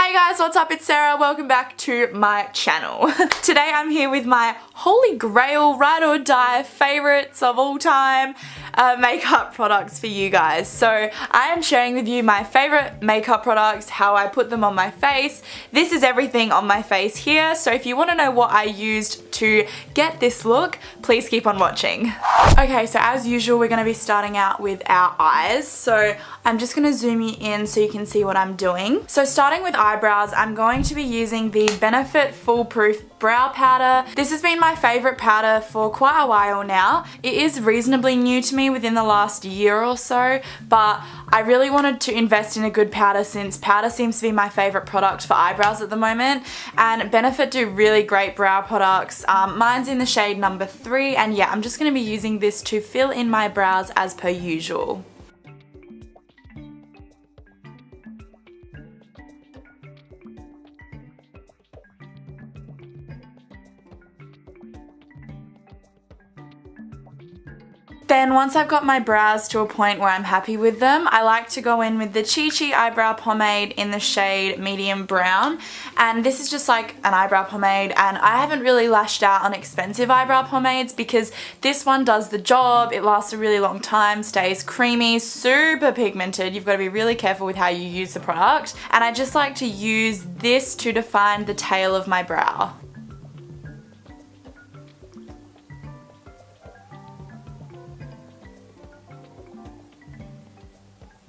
Hey guys, what's up? It's Sarah. Welcome back to my channel. Today I'm here with my holy grail, ride or die favorites of all time makeup products for you guys. So I am sharing with you my favorite makeup products, how I put them on my face. This is everything on my face here. So if you want to know what I used to get this look, please keep on watching. Okay, so as usual, we're going to be starting out with our eyes. So I'm just going to zoom you in so you can see what I'm doing. So starting with eyebrows, I'm going to be using the Benefit Foolproof Brow Powder. This has been my favorite powder for quite a while now. It is reasonably new to me within the last year or so, but I really wanted to invest in a good powder since powder seems to be my favorite product for eyebrows at the moment, and Benefit do really great brow products. Mine's in the shade number 3, and yeah, I'm just going to be using this to fill in my brows as per usual. Then once I've got my brows to a point where I'm happy with them, I like to go in with the Chi Chi Eyebrow Pomade in the shade Medium Brown. And this is just like an eyebrow pomade, and I haven't really lashed out on expensive eyebrow pomades because this one does the job. It lasts a really long time, stays creamy, super pigmented. You've got to be really careful with how you use the product. And I just like to use this to define the tail of my brow.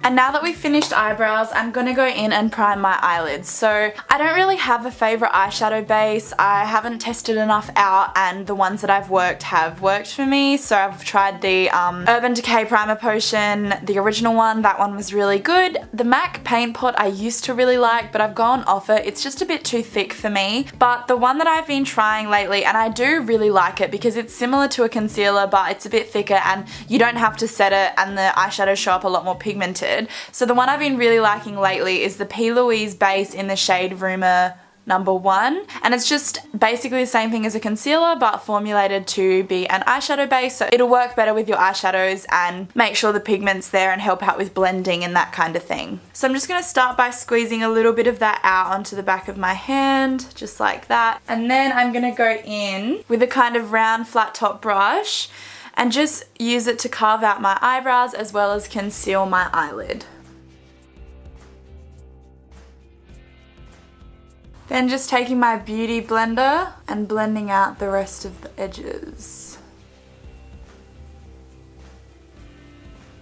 And now that we've finished eyebrows, I'm going to go in and prime my eyelids. So I don't really have a favourite eyeshadow base. I haven't tested enough out, and the ones that I've worked have worked for me. So I've tried the Urban Decay Primer Potion, the original one. That one was really good. The MAC Paint Pot I used to really like, but I've gone off it. It's just a bit too thick for me. But the one that I've been trying lately, and I do really like it because it's similar to a concealer, but it's a bit thicker and you don't have to set it, and the eyeshadows show up a lot more pigmented. So the one I've been really liking lately is the P. Louise base in the shade Rumor number 1, and it's just basically the same thing as a concealer but formulated to be an eyeshadow base, so it'll work better with your eyeshadows and make sure the pigment's there and help out with blending and that kind of thing. So I'm just going to start by squeezing a little bit of that out onto the back of my hand, just like that, and then I'm going to go in with a kind of round flat top brush and just use it to carve out my eyebrows as well as conceal my eyelid. Then just taking my beauty blender and blending out the rest of the edges.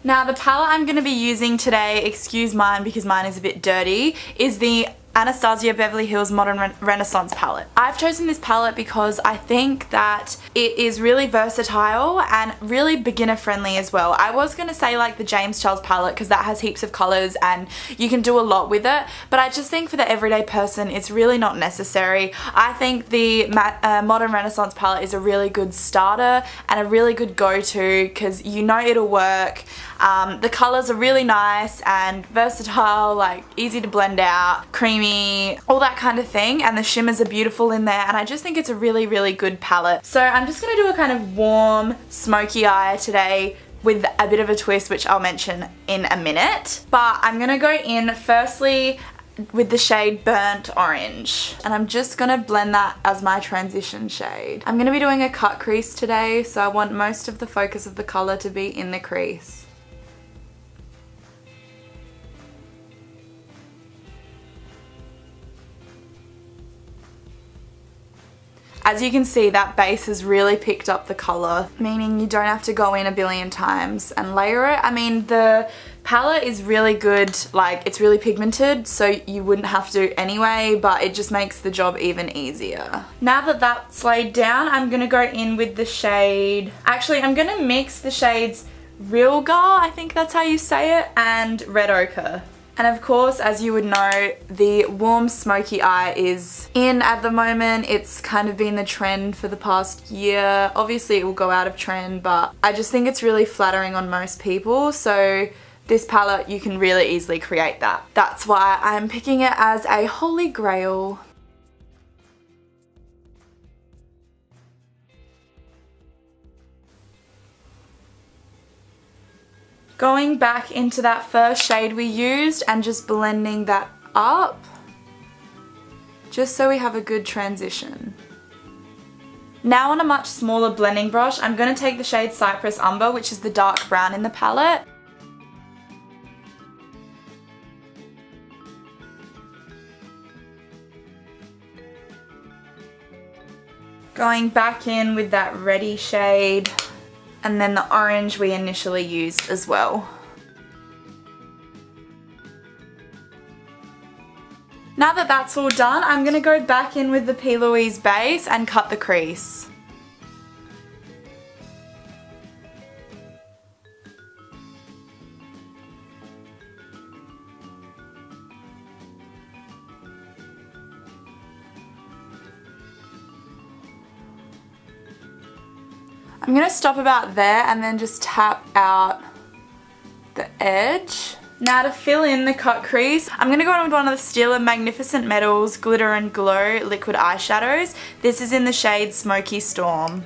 Now the palette I'm going to be using today, excuse mine because mine is a bit dirty, is the Anastasia Beverly Hills Modern Renaissance palette. I've chosen this palette because I think that it is really versatile and really beginner friendly as well. I was going to say like the James Charles palette because that has heaps of colours and you can do a lot with it, but I just think for the everyday person it's really not necessary. I think the Modern Renaissance palette is a really good starter and a really good go-to because you know it'll work. The colours are really nice and versatile, like easy to blend out, creamy, all that kind of thing, and the shimmers are beautiful in there, and I just think it's a really, really good palette. So I'm just going to do a kind of warm, smoky eye today with a bit of a twist, which I'll mention in a minute. But I'm going to go in firstly with the shade Burnt Orange, and I'm just going to blend that as my transition shade. I'm going to be doing a cut crease today, so I want most of the focus of the colour to be in the crease. As you can see, that base has really picked up the colour, meaning you don't have to go in a billion times and layer it. I mean, the palette is really good, like it's really pigmented, so you wouldn't have to anyway, but it just makes the job even easier. Now that that's laid down, I'm going to go in with the shade, actually I'm going to mix the shades Real Gar, I think that's how you say it, and Red Ochre. And of course, as you would know, the warm smoky eye is in at the moment. It's kind of been the trend for the past year. Obviously it will go out of trend, but I just think it's really flattering on most people. So this palette, you can really easily create that. That's why I'm picking it as a holy grail. Going back into that first shade we used and just blending that up. just so we have a good transition. Now on a much smaller blending brush, I'm going to take the shade Cypress Umber, which is the dark brown in the palette. Going back in with that reddy shade, and then the orange we initially used as well. Now that that's all done, I'm going to go back in with the P. Louise base and cut the crease. I'm going to stop about there and then just tap out the edge. Now to fill in the cut crease, I'm going to go in with one of the Stila Magnificent Metals Glitter and Glow liquid eyeshadows. This is in the shade Smoky Storm.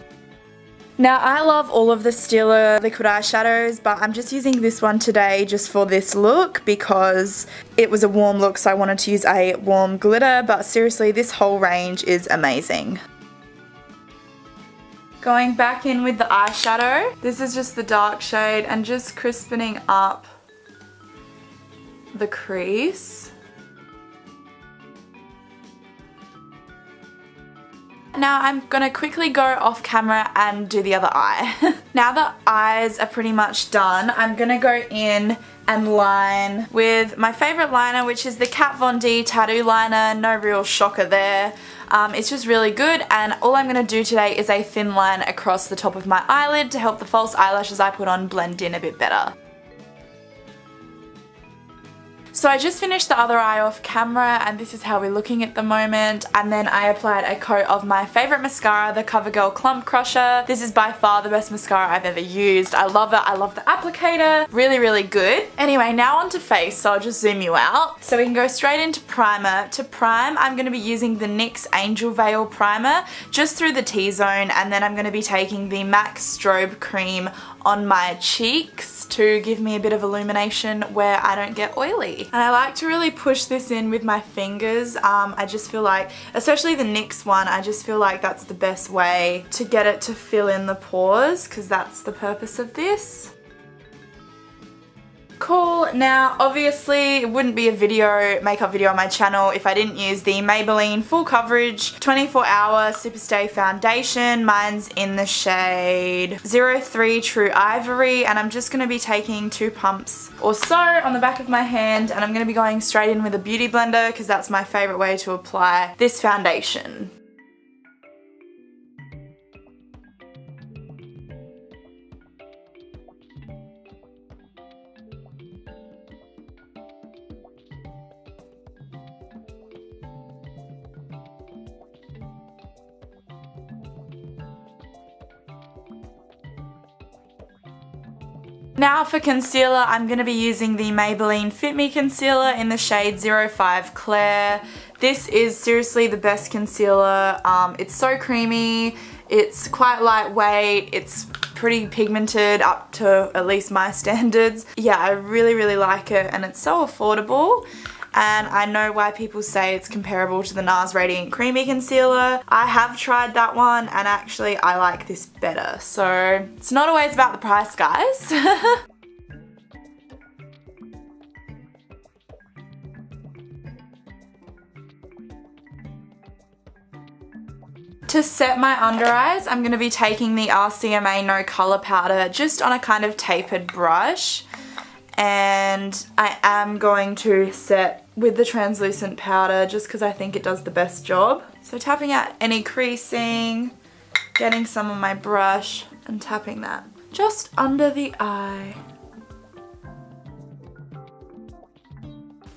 Now I love all of the Stila liquid eyeshadows, but I'm just using this one today just for this look because it was a warm look, so I wanted to use a warm glitter, but seriously this whole range is amazing. Going back in with the eyeshadow, this is just the dark shade and just crispening up the crease. Now I'm going to quickly go off camera and do the other eye. Now the eyes are pretty much done, I'm going to go in and line with my favourite liner, which is the Kat Von D Tattoo Liner. No real shocker there. It's just really good, and all I'm going to do today is a thin line across the top of my eyelid to help the false eyelashes I put on blend in a bit better. So I just finished the other eye off camera and this is how we're looking at the moment, and then I applied a coat of my favourite mascara, the CoverGirl Clump Crusher. This is by far the best mascara I've ever used. I love it. I love the applicator. Really, really good. Anyway, now onto face, so I'll just zoom you out. So we can go straight into primer. To prime, I'm going to be using the NYX Angel Veil Primer just through the T-zone, and then I'm going to be taking the MAC Strobe Cream on my cheeks to give me a bit of illumination where I don't get oily. And I like to really push this in with my fingers. I just feel like, especially the NYX one, I just feel like that's the best way to get it to fill in the pores, because that's the purpose of this. Cool. Now obviously it wouldn't be a makeup video on my channel if I didn't use the Maybelline Full Coverage 24-Hour Superstay Foundation. Mine's in the shade 03 True Ivory, and I'm just going to be taking 2 pumps or so on the back of my hand, and I'm going to be going straight in with a beauty blender because that's my favourite way to apply this foundation. Now for concealer, I'm going to be using the Maybelline Fit Me Concealer in the shade 05 Claire. This is seriously the best concealer. It's so creamy, it's quite lightweight, it's pretty pigmented up to at least my standards. Yeah, I really, really like it, and it's so affordable. And I know why people say it's comparable to the NARS Radiant Creamy Concealer. I have tried that one and actually I like this better. So it's not always about the price, guys. To set my under eyes, I'm going to be taking the RCMA No Colour Powder just on a kind of tapered brush. And I am going to set with the translucent powder just because I think it does the best job. So tapping out any creasing, getting some on my brush and tapping that just under the eye.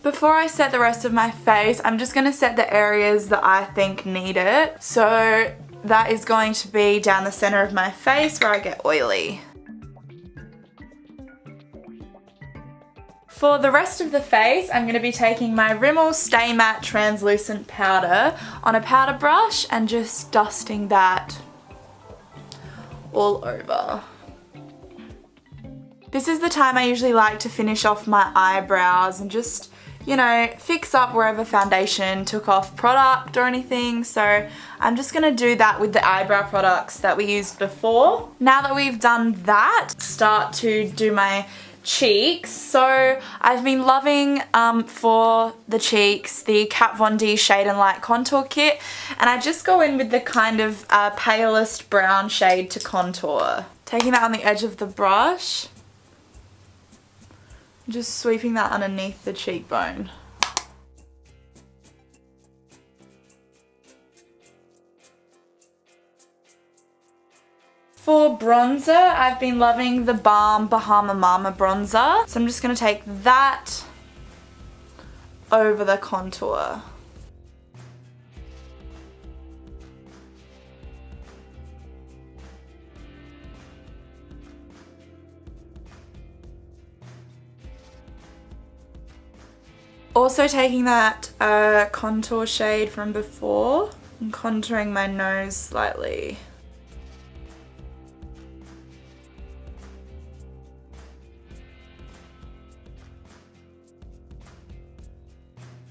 Before I set the rest of my face, I'm just going to set the areas that I think need it. So that is going to be down the center of my face where I get oily. For the rest of the face, I'm going to be taking my Rimmel Stay Matte Translucent Powder on a powder brush and just dusting that all over. This is the time I usually like to finish off my eyebrows and just you know, fix up wherever foundation took off product or anything. So I'm just gonna do that with the eyebrow products that we used before. Now that we've done that, start to do my cheeks. So I've been loving for the cheeks the Kat Von D Shade and Light Contour Kit, and I just go in with the kind of palest brown shade to contour. Taking that on the edge of the brush, just sweeping that underneath the cheekbone. For bronzer, I've been loving the Balm Bahama Mama bronzer. So I'm just going to take that over the contour. Also taking that contour shade from before and contouring my nose slightly.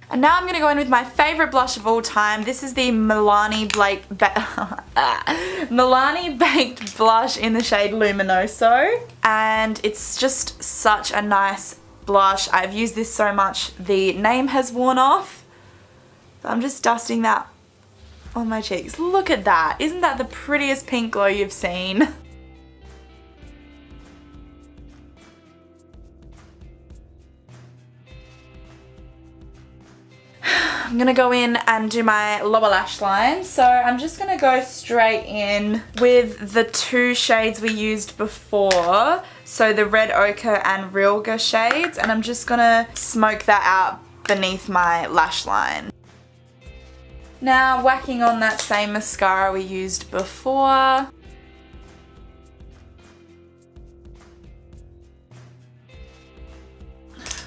And now I'm going to go in with my favourite blush of all time. This is the Milani Baked Blush in the shade Luminoso. And it's just such a nice blush. I've used this so much the name has worn off. I'm just dusting that on my cheeks. Look at that. Isn't that the prettiest pink glow you've seen? I'm gonna go in and do my lower lash line. So I'm just gonna go straight in with the two shades we used before. So the Red Ochre and Realga shades, and I'm just gonna smoke that out beneath my lash line. Now whacking on that same mascara we used before.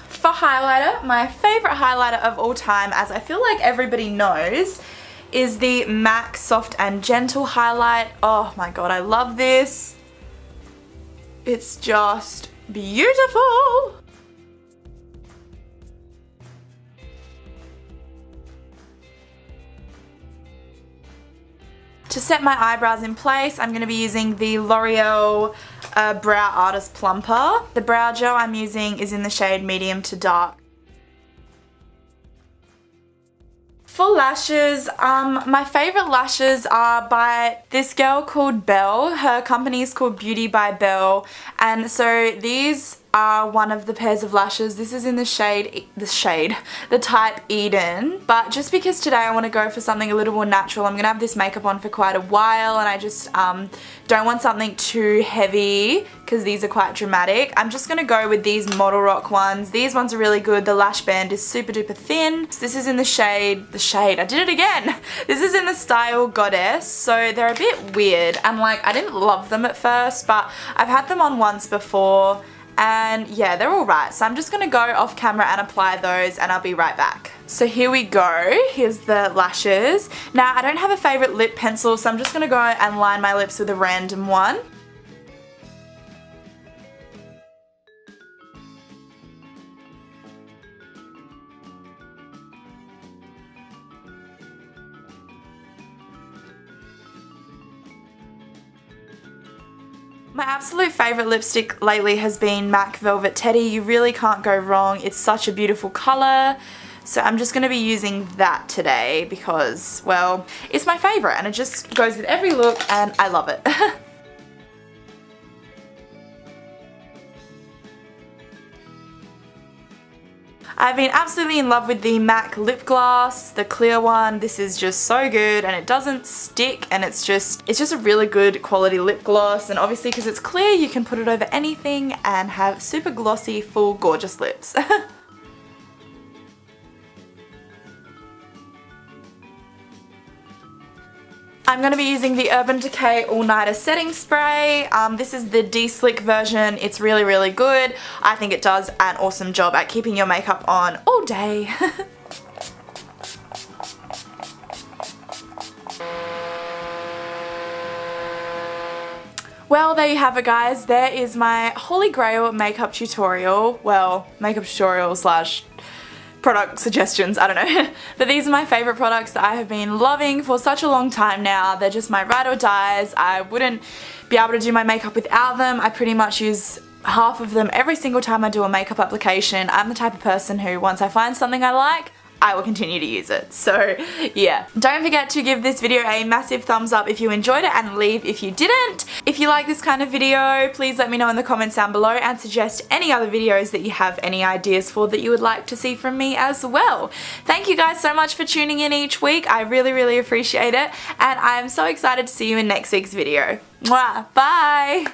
For highlighter, my favourite highlighter of all time, as I feel like everybody knows, is the MAC Soft and Gentle highlight. Oh my god, I love this. It's just beautiful. To set my eyebrows in place, I'm going to be using the L'Oreal Brow Artist Plumper. The brow gel I'm using is in the shade medium to dark. For lashes, my favourite lashes are by this girl called Belle. Her company is called Beauty by Belle, and so these are one of the pairs of lashes. This is in the type Eden, but just because today I want to go for something a little more natural, I'm going to have this makeup on for quite a while, and I just don't want something too heavy because these are quite dramatic. I'm just going to go with these Model Rock ones. These ones are really good. The lash band is super duper thin. This is in the shade, I did it again. This is in the style Goddess, so they're a bit weird, and like I didn't love them at first, but I've had them on once before. And yeah, they're alright. So I'm just going to go off camera and apply those, and I'll be right back. So here we go. Here's the lashes. Now I don't have a favourite lip pencil, so I'm just going to go and line my lips with a random one. My absolute favourite lipstick lately has been MAC Velvet Teddy. You really can't go wrong. It's such a beautiful colour. So I'm just going to be using that today because, well, it's my favourite and it just goes with every look and I love it. I've been absolutely in love with the MAC lip gloss, the clear one. This is just so good and it doesn't stick, and it's just a really good quality lip gloss, and obviously because it's clear you can put it over anything and have super glossy, full, gorgeous lips. I'm going to be using the Urban Decay All Nighter Setting Spray. This is the De-Slick version. It's really, really good. I think it does an awesome job at keeping your makeup on all day. Well, there you have it, guys. There is my Holy Grail makeup tutorial. Well, makeup tutorial slash product suggestions, I don't know. But these are my favourite products that I have been loving for such a long time now. They're just my ride or dies. I wouldn't be able to do my makeup without them. I pretty much use half of them every single time I do a makeup application. I'm the type of person who, once I find something I like, I will continue to use it. So yeah. Don't forget to give this video a massive thumbs up if you enjoyed it, and leave if you didn't. If you like this kind of video, please let me know in the comments down below, and suggest any other videos that you have any ideas for that you would like to see from me as well. Thank you guys so much for tuning in each week. I really appreciate it, and I'm so excited to see you in next week's video. Mwah! Bye!